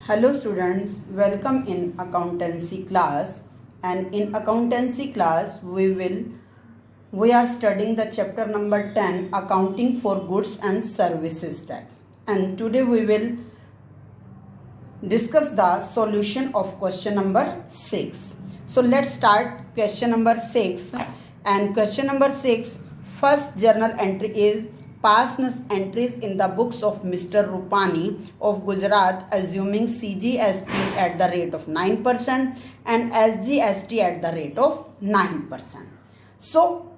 Hello students, welcome in accountancy class, and in accountancy class we are studying the chapter number 10, accounting for goods and services tax, and today we will discuss the solution of question number 6. So let's start question number 6, and question number 6, first journal entry is past entries in the books of Mr. Rupani of Gujarat assuming CGST at the rate of 9% and SGST at the rate of 9%. So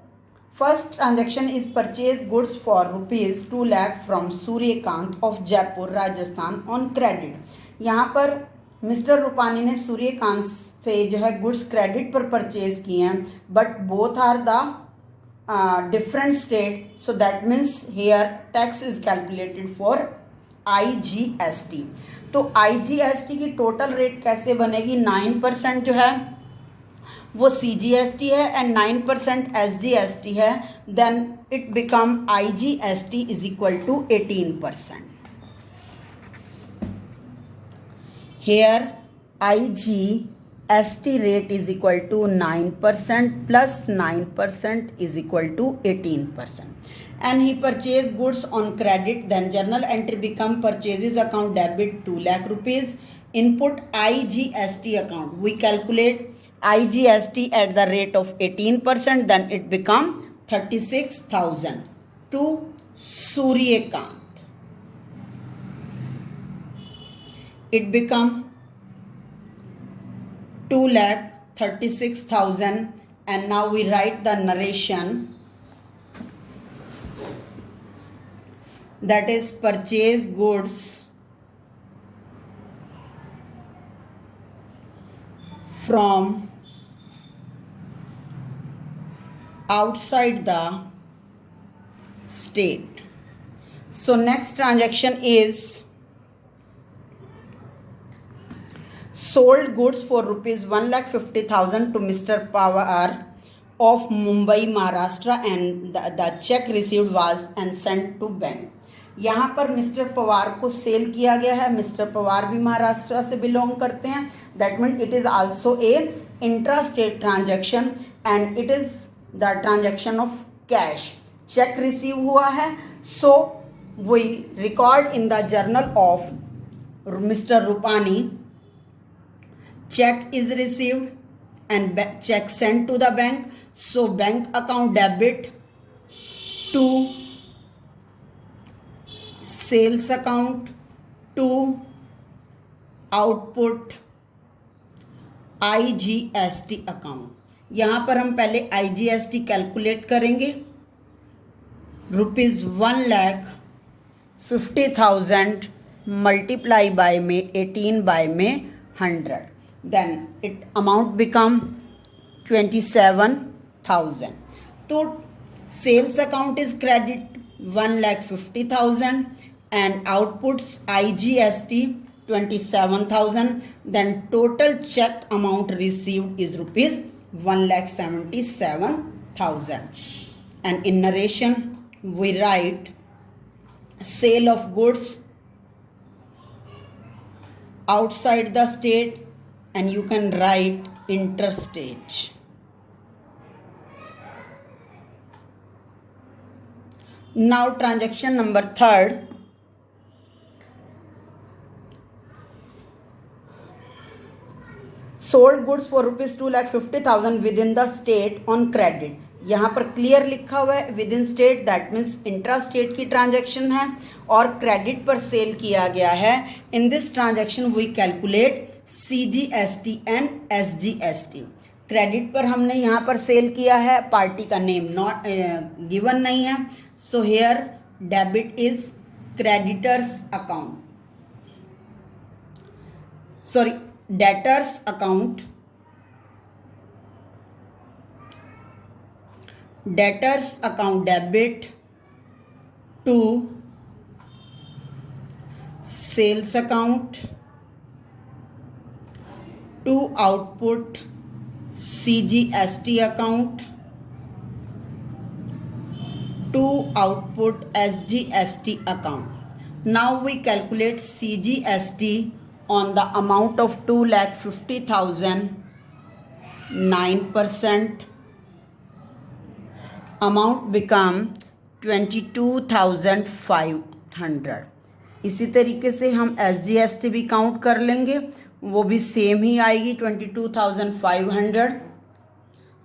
first transaction is purchase goods for rupees 2 lakh from Suryakant of Jaipur, Rajasthan on credit. यहाँ पर mister Rupani ने सूर्यकांत से जो है goods credit पर purchase किए हैं, but both are the different state, so that means here tax is calculated for IGST. तो IGST की टोटल रेट कैसे बनेगी? 9% जो है वो CGST है एंड 9% SGST है, then it become IGST is equal to 18%. Here IGST rate is equal to 9% plus 9% is equal to 18%. And he purchased goods on credit, then journal entry become purchases account debit 2 lakh rupees. Input IGST account. We calculate IGST at the rate of 18%, then it become 36,000 to Suryakant. It become 2,36,000, and now we write the narration, that is purchase goods from outside the state. So next transaction is sold goods for rupees 1,50,000 to Mr. Pawar of Mumbai, Maharashtra, and the check received was and sent to bank. यहाँ पर mister Pawar को cell किया गया है. Mister Pawar भी महाराष्ट्र से belong करते हैं. That mean it is also a intra state transaction and it is the transaction of cash. Cheque receive हुआ है, so we record in the journal of mister Rupani check is received and check sent to the bank. So bank account debit to sales account to output IGST account. यहाँ पर हम पहले IGST calculate करेंगे. Rupees 1,50,000 multiply by में 18 bye में 100. Then it amount become 27,000. तो sales account is credit 1,50,000 and outputs IGST 27,000. Then total check amount received is rupees 1,77,000. And in narration we write sale of goods outside the state, and you can write interstate. Now transaction number 3rd. Sold goods for rupees 2,50,000 within the state on credit. यहाँ पर clear लिखा हुआ है within state, that means intra state की transaction है और credit पर sale किया गया है. In this transaction we calculate CGST and SGST. Credit पर हमने यहाँ पर सेल किया है, पार्टी का नेम नॉट गिवन नहीं है, so here debit is creditors account, sorry debtors account. Debtors account debit to sales account to output CGST account to output SGST account. Now we calculate CGST on the amount of 2,50,000, 9%, amount become 22,500. इसी तरीके से हम SGST भी count कर लेंगे, वो भी same ही आएगी 22,500.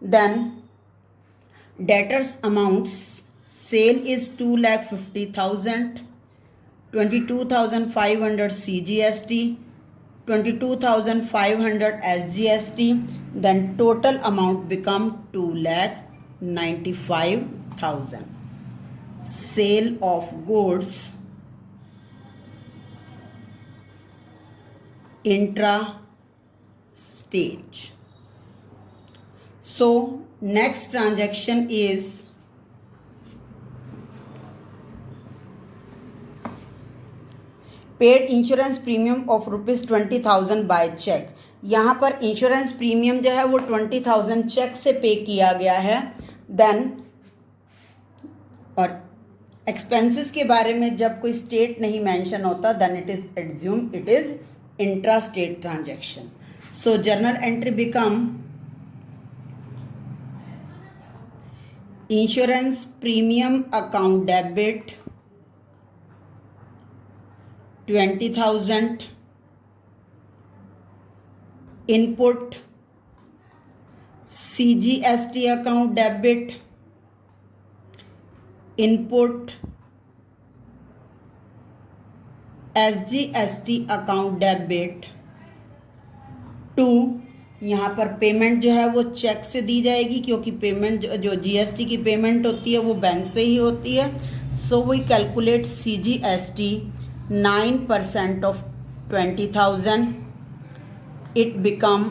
Then debtors amounts, sale is 2,50,000, 22,500 CGST, 22,500 SGST, then total amount become 2,95,000. Sale of goods intra-stage. So next transaction is paid insurance premium of ₹20,000 by cheque. यहाँ पर इंश्योरेंस प्रीमियम जो है वो 20,000 चेक से पे किया गया है. देन और एक्सपेंसेस के बारे में जब कोई स्टेट नहीं मेंशन होता, then it is assume it is intra state transaction. So journal entry become insurance premium account debit 20,000, input CGST account debit, input SGST account debit to, यहाँ पर पेमेंट जो है वो चेक से दी जाएगी क्योंकि पेमेंट जो GST की पेमेंट होती है वो बैंक से ही होती है. So we calculate CGST 9% of 20,000, it become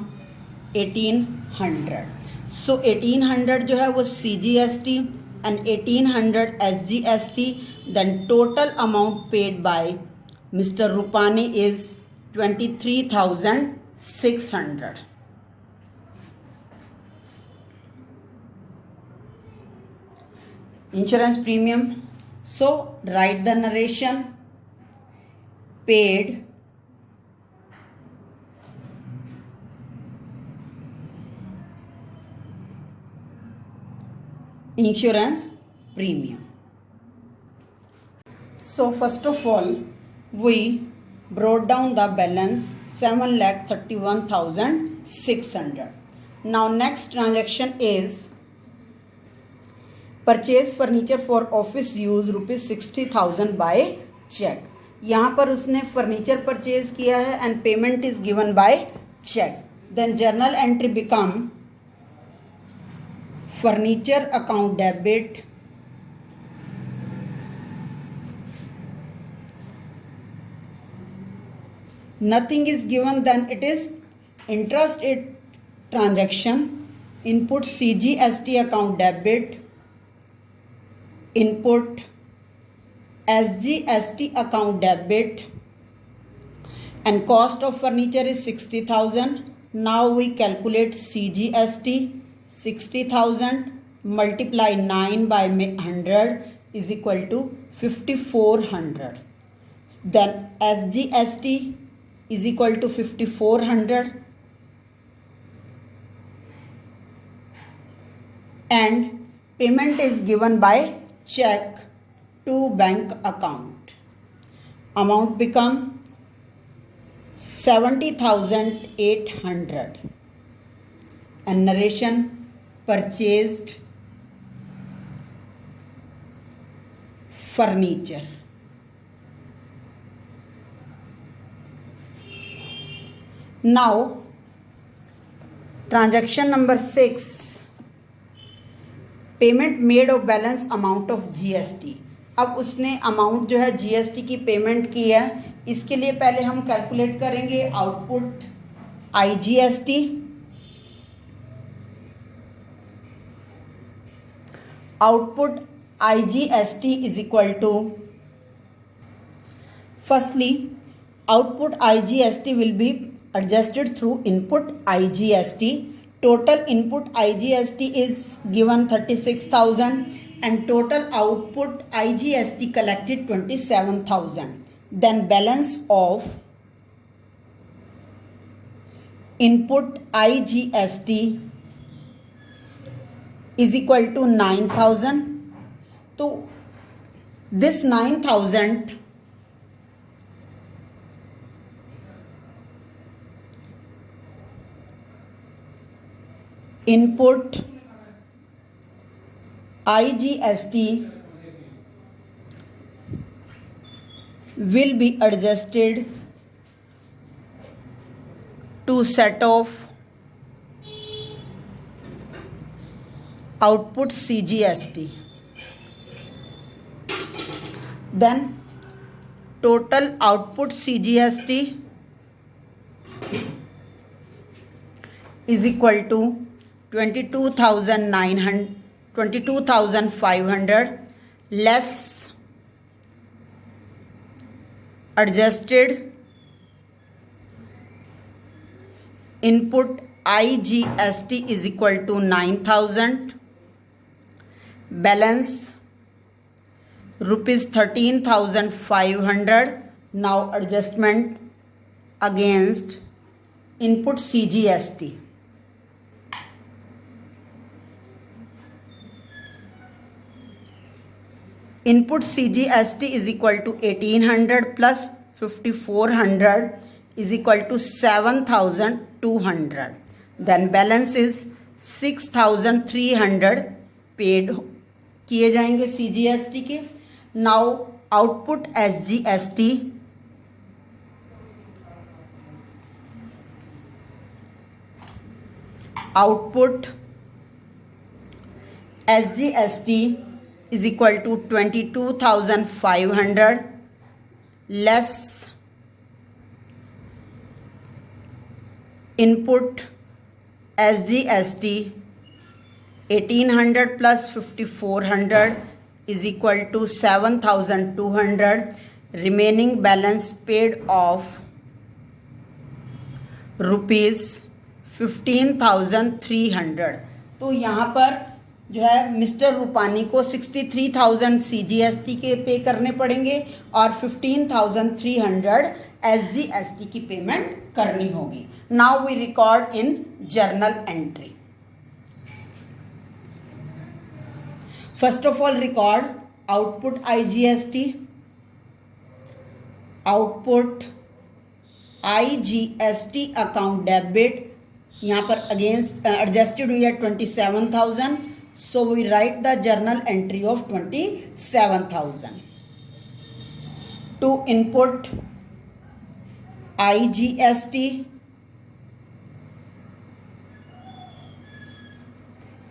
1,800. So 1,800 जो है वो CGST and 1,800 SGST. Then total amount paid by Mr. Rupani is 23,600. Insurance premium. So write the narration. Paid insurance premium. So first of all we brought down the balance 7,31,600. Now next transaction is purchase furniture for office use ₹60,000 by check. यहाँ पर उसने furniture purchase किया है and payment is given by cheque. Then journal entry become furniture account debit nothing is given, then it is interest transaction. Input CGST account debit, input SGST account debit, and cost of furniture is 60,000. Now we calculate CGST. 60,000 multiply 9 by 100 is equal to 5,400. Then SGST is equal to 5,400 and payment is given by check to bank account. Amount become 70,800 and narration purchased furniture. Now transaction number 6, payment made of balance amount of GST. अब उसने amount जो है GST की payment की है. इसके लिए पहले हम कैलकुलेट करेंगे output IGST. Output IGST is equal to, firstly output IGST will be adjusted through input IGST. Total input IGST is given 36,000 and total output IGST collected 27,000. Then balance of input IGST is equal to 9,000. So this 9,000 input IGST will be adjusted to set off output CGST. Then total output CGST is equal to 22,500 less adjusted input IGST is equal to 9,000, balance rupees 13,500. Now adjustment against input CGST. Input CGST is equal to 1800 plus 5400 is equal to 7200. Then balance is 6300 paid किए जाएंगे CGST के. Now output SGST is equal to 22,500 less input SGST 1800 plus 5400 is equal to 7200. Remaining balance paid of rupees 15,300. तो यहाँ पर जो है mister Rupani को 63,000 CGST के पे करने पड़ेंगे और 15,300 SGST की पेमेंट करनी होगी. Now we record in journal entry. First of all record output IGST. Output IGST account debit यहाँ पर अगेंस्ट एडजस्टेड हुई है 27,000. So we write the journal entry of 27,000 to input IGST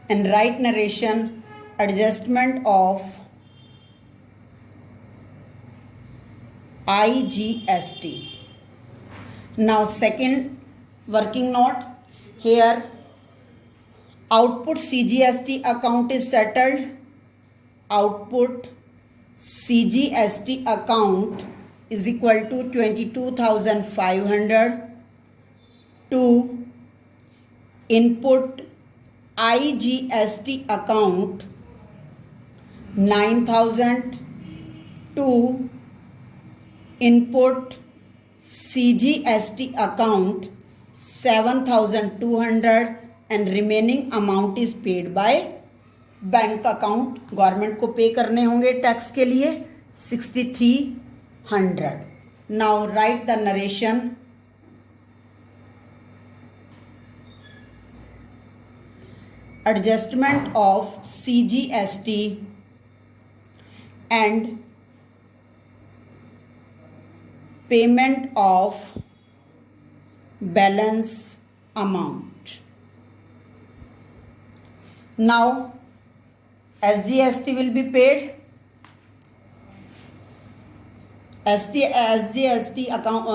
and write narration adjustment of IGST. Now second working note here. Output CGST account is settled. Output CGST account is equal to 22,500 to input IGST account 9,000 to input CGST account 7,200 and remaining amount is paid by bank account. Government को पे करने होंगे tax के लिए 6,300. Now right the narration. Adjustment of CGST and payment of balance amount. Now SGST will be paid. SGST account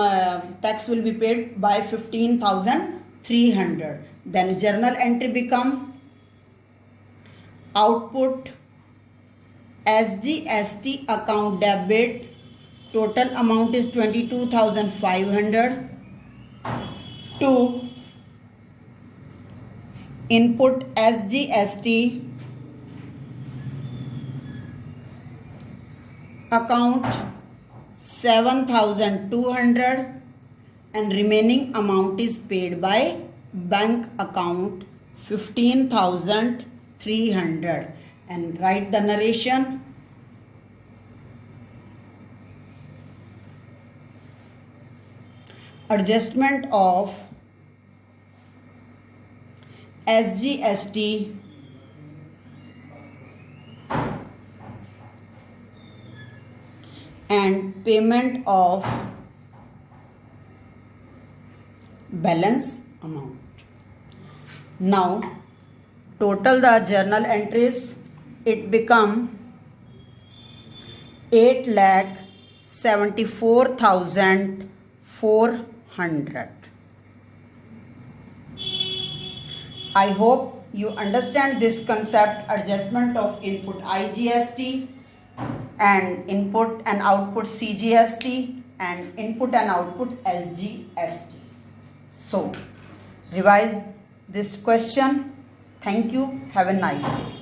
tax will be paid by 15,300. Then journal entry become output SGST account debit. Total amount is 22,500 to input SGST account 7,200 and remaining amount is paid by bank account 15,300. And write the narration. Adjustment of SGST and payment of balance amount. Now total the journal entries, it become 8,74,400. I hope you understand this concept, adjustment of input IGST and input and output CGST and input and output SGST. So revise this question. Thank you. Have a nice day.